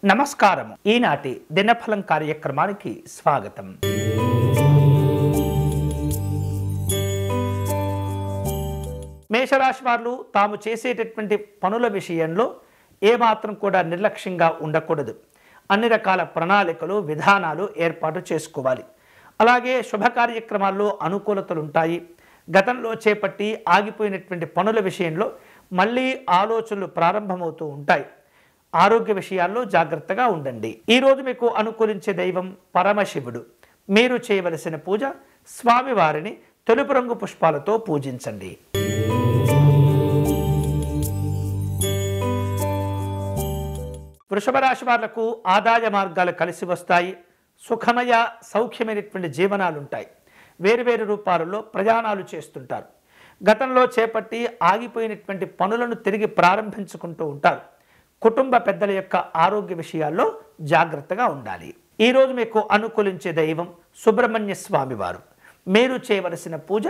నమస్కారం. ఈనాటి దినఫలం కార్యక్రమానికి స్వాగతం. మేషరాశి వారు తాము చేసేటటువంటి పనుల విషయంలో ఏమాత్రం కూడా నిర్లక్ష్యంగా ఉండకూడదు. అన్ని రకాల ప్రణాళికలు విధానాలు ఏర్పాటు చేసుకోవాలి. అలాగే శుభ కార్యక్రమాల్లో అనుకూలతలు ఉంటాయి. గతంలో చేపట్టి ఆగిపోయినటువంటి పనుల విషయంలో మళ్ళీ ఆలోచనలు ప్రారంభమవుతూ ఉంటాయి. ఆరోగ్య విషయాల్లో జాగ్రత్తగా ఉండండి. ఈరోజు మీకు అనుకూలించే దైవం పరమశివుడు. మీరు చేయవలసిన పూజ స్వామివారిని తెలుపు రంగు పుష్పాలతో పూజించండి. వృషభ రాశి వాళ్లకు ఆదాయ మార్గాలు కలిసి వస్తాయి. సుఖమయ సౌఖ్యమైనటువంటి జీవనాలుంటాయి. వేరువేరు రూపాలలో ప్రయాణాలు చేస్తుంటారు. గతంలో చేపట్టి ఆగిపోయినటువంటి పనులను తిరిగి ప్రారంభించుకుంటూ ఉంటారు. కుటుంబ పెద్దల యొక్క ఆరోగ్య విషయాల్లో జాగ్రత్తగా ఉండాలి. ఈరోజు మీకు అనుకూలించే దైవం సుబ్రహ్మణ్య స్వామి వారు. మీరు చేయవలసిన పూజ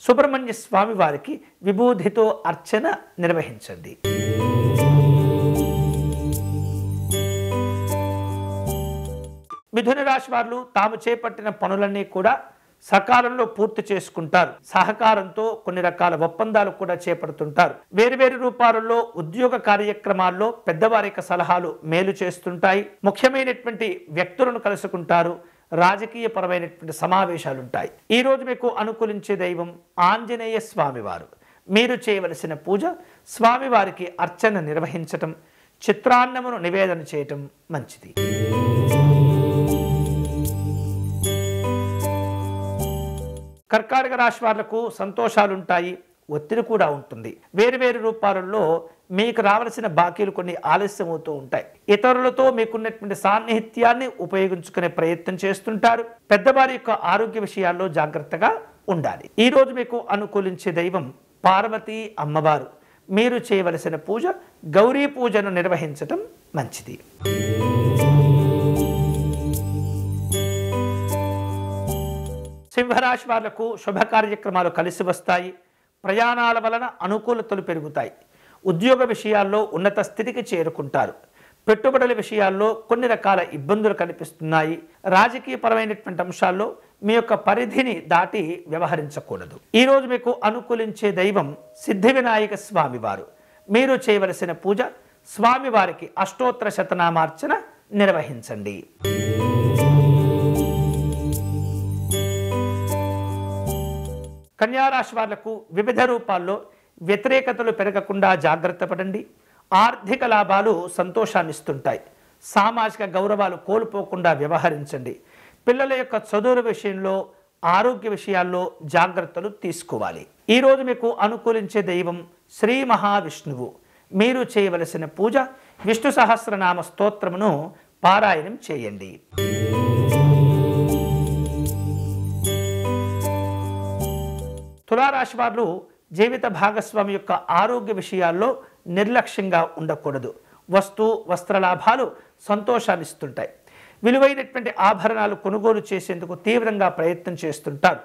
సుబ్రహ్మణ్య స్వామి వారికి విభూతితో అర్చన నిర్వహించండి. మిథున రాశి వారు తాము చేపట్టిన పనులన్నీ కూడా సకాలంలో పూర్తి చేసుకుంటారు. సహకారంతో కొన్ని రకాల ఒప్పందాలు కూడా చేపడుతుంటారు. వేరువేరు రూపాలలో ఉద్యోగ కార్యక్రమాల్లో పెద్దవారి యొక్క సలహాలు మేలు చేస్తుంటాయి. ముఖ్యమైనటువంటి వ్యక్తులను కలుసుకుంటారు. రాజకీయ పరమైనటువంటి సమావేశాలు ఉంటాయి. ఈరోజు మీకు అనుకూలించే దైవం ఆంజనేయ స్వామివారు. మీరు చేయవలసిన పూజ స్వామివారికి అర్చన నిర్వహించటం, చిత్రాన్నమును నివేదన చేయటం మంచిది. కర్కాటక రాశి వాళ్లకు సంతోషాలుంటాయి. ఒత్తిడి కూడా ఉంటుంది. వేరువేరు రూపాలలో మీకు రావాల్సిన బాకీలు కొన్ని ఆలస్యం అవుతూ ఉంటాయి. ఇతరులతో మీకున్నటువంటి సాన్నిహిత్యాన్ని ఉపయోగించుకునే ప్రయత్నం చేస్తుంటారు. పెద్దవారి యొక్క ఆరోగ్య విషయాల్లో జాగ్రత్తగా ఉండాలి. ఈరోజు మీకు అనుకూలించే దైవం పార్వతీ అమ్మవారు. మీరు చేయవలసిన పూజ గౌరీ పూజను నిర్వహించటం మంచిది. సింహరాశి వాళ్లకు శుభ కార్యక్రమాలు కలిసి వస్తాయి. ప్రయాణాల వలన అనుకూలతలు పెరుగుతాయి. ఉద్యోగ విషయాల్లో ఉన్నత స్థితికి చేరుకుంటారు. పెట్టుబడుల విషయాల్లో కొన్ని రకాల ఇబ్బందులు కనిపిస్తున్నాయి. రాజకీయ పరమైనటువంటి అంశాల్లో మీ యొక్క పరిధిని దాటి వ్యవహరించకూడదు. ఈరోజు మీకు అనుకూలించే దైవం సిద్ధి వినాయక స్వామివారు. మీరు చేయవలసిన పూజ స్వామివారికి అష్టోత్తర శతనామార్చన నిర్వహించండి. కన్యారాశి వాళ్లకు వివిధ రూపాల్లో వ్యతిరేకతలు పెరగకుండా జాగ్రత్త పడండి. ఆర్థిక లాభాలు సంతోషాన్నిస్తుంటాయి. సామాజిక గౌరవాలు కోల్పోకుండా వ్యవహరించండి. పిల్లల యొక్క చదువుల విషయంలో ఆరోగ్య విషయాల్లో జాగ్రత్తలు తీసుకోవాలి. ఈరోజు మీకు అనుకూలించే దైవం శ్రీ మహావిష్ణువు. మీరు చేయవలసిన పూజ విష్ణు సహస్రనామ స్తోత్రమును పారాయణం చేయండి. తులారాశి వారు జీవిత భాగస్వామి యొక్క ఆరోగ్య విషయాల్లో నిర్లక్ష్యంగా ఉండకూడదు. వస్త్రలాభాలు సంతోషాన్నిస్తుంటాయి. విలువైనటువంటి ఆభరణాలు కొనుగోలు చేసేందుకు తీవ్రంగా ప్రయత్నం చేస్తుంటారు.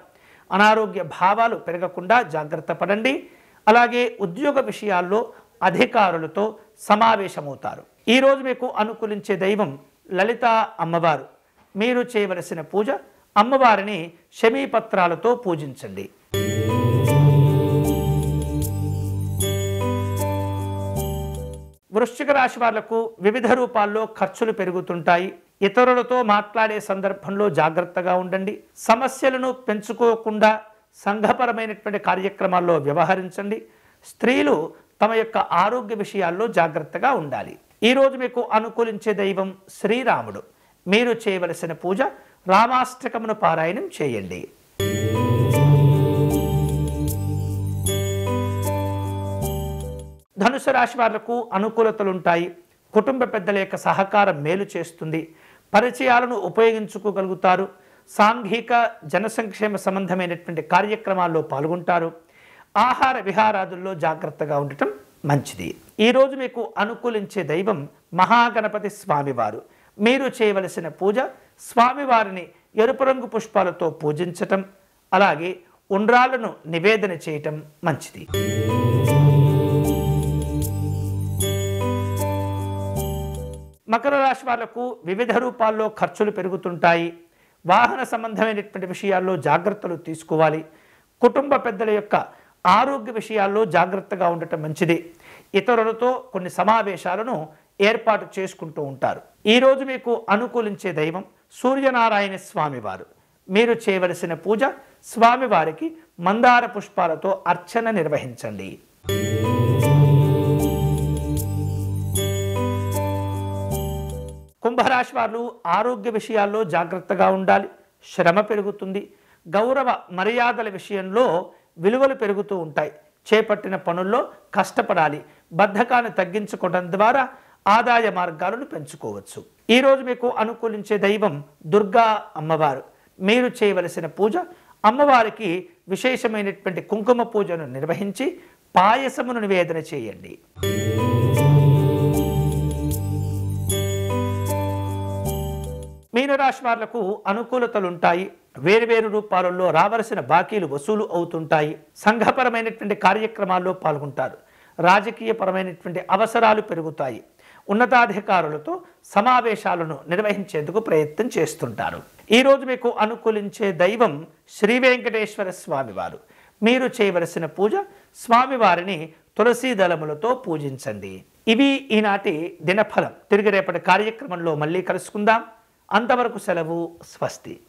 అనారోగ్య భావాలు పెరగకుండా జాగ్రత్త పడండి. అలాగే ఉద్యోగ విషయాల్లో అధికారులతో సమావేశమవుతారు. ఈరోజు మీకు అనుకూలించే దైవం లలిత అమ్మవారు. మీరు చేయవలసిన పూజ అమ్మవారిని శమీపత్రాలతో పూజించండి. వృశ్చిక రాశి వాళ్లకు వివిధ రూపాల్లో ఖర్చులు పెరుగుతుంటాయి. ఇతరులతో మాట్లాడే సందర్భంలో జాగ్రత్తగా ఉండండి. సమస్యలను పెంచుకోకుండా సంఘపరమైనటువంటి కార్యక్రమాల్లో వ్యవహరించండి. స్త్రీలు తమ యొక్క ఆరోగ్య విషయాల్లో జాగ్రత్తగా ఉండాలి. ఈరోజు మీకు అనుకూలించే దైవం శ్రీరాముడు. మీరు చేయవలసిన పూజ రామాష్టకమును పారాయణం చేయండి. ధనుసు రాశి వాళ్లకు అనుకూలతలుంటాయి. కుటుంబ పెద్దల యొక్క సహకారం మేలు చేస్తుంది. పరిచయాలను ఉపయోగించుకోగలుగుతారు. సాంఘిక జనసంక్షేమ సంబంధమైనటువంటి కార్యక్రమాల్లో పాల్గొంటారు. ఆహార విహారాదుల్లో జాగ్రత్తగా ఉండటం మంచిది. ఈరోజు మీకు అనుకూలించే దైవం మహాగణపతి స్వామివారు. మీరు చేయవలసిన పూజ స్వామివారిని ఎరుపు రంగు పుష్పాలతో పూజించటం, అలాగే ఉండ్రాలను నివేదన చేయటం మంచిది. మకర రాశి వాళ్లకు వివిధ రూపాల్లో ఖర్చులు పెరుగుతుంటాయి. వాహన సంబంధమైనటువంటి విషయాల్లో జాగ్రత్తలు తీసుకోవాలి. కుటుంబ పెద్దల యొక్క ఆరోగ్య విషయాల్లో జాగ్రత్తగా ఉండటం మంచిది. ఇతరులతో కొన్ని సమావేశాలను ఏర్పాటు చేసుకుంటూ ఉంటారు. ఈరోజు మీకు అనుకూలించే దైవం సూర్యనారాయణ స్వామివారు. మీరు చేయవలసిన పూజ స్వామివారికి మందార పుష్పాలతో అర్చన నిర్వహించండి. కుంభరాశి వారు ఆరోగ్య విషయాల్లో జాగ్రత్తగా ఉండాలి. శ్రమ పెరుగుతుంది. గౌరవ మర్యాదల విషయంలో విలువలు పెరుగుతూ ఉంటాయి. చేపట్టిన పనుల్లో కష్టపడాలి. బద్ధకాన్ని తగ్గించుకోవడం ద్వారా ఆదాయ మార్గాలను పెంచుకోవచ్చు. ఈరోజు మీకు అనుకూలించే దైవం దుర్గా అమ్మవారు. మీరు చేయవలసిన పూజ అమ్మవారికి విశేషమైనటువంటి కుంకుమ పూజను నిర్వహించి పాయసమును నివేదన చేయండి. మీనరాశి వాళ్లకు అనుకూలతలుంటాయి. వేరువేరు రూపాలలో రావలసిన బాకీలు వసూలు అవుతుంటాయి. సంఘపరమైనటువంటి కార్యక్రమాల్లో పాల్గొంటారు. రాజకీయపరమైనటువంటి అవసరాలు పెరుగుతాయి. ఉన్నతాధికారులతో సమావేశాలను నిర్వహించేందుకు ప్రయత్నం చేస్తుంటారు. ఈరోజు మీకు అనుకూలించే దైవం శ్రీ వెంకటేశ్వర స్వామివారు. మీరు చేయవలసిన పూజ స్వామివారిని తులసీ దళములతో పూజించండి. ఇవి ఈనాటి దినఫలం. తిరిగి రేపటి కార్యక్రమంలో మళ్ళీ కలుసుకుందాం. అంతవరకు సెలవు. స్వస్తి.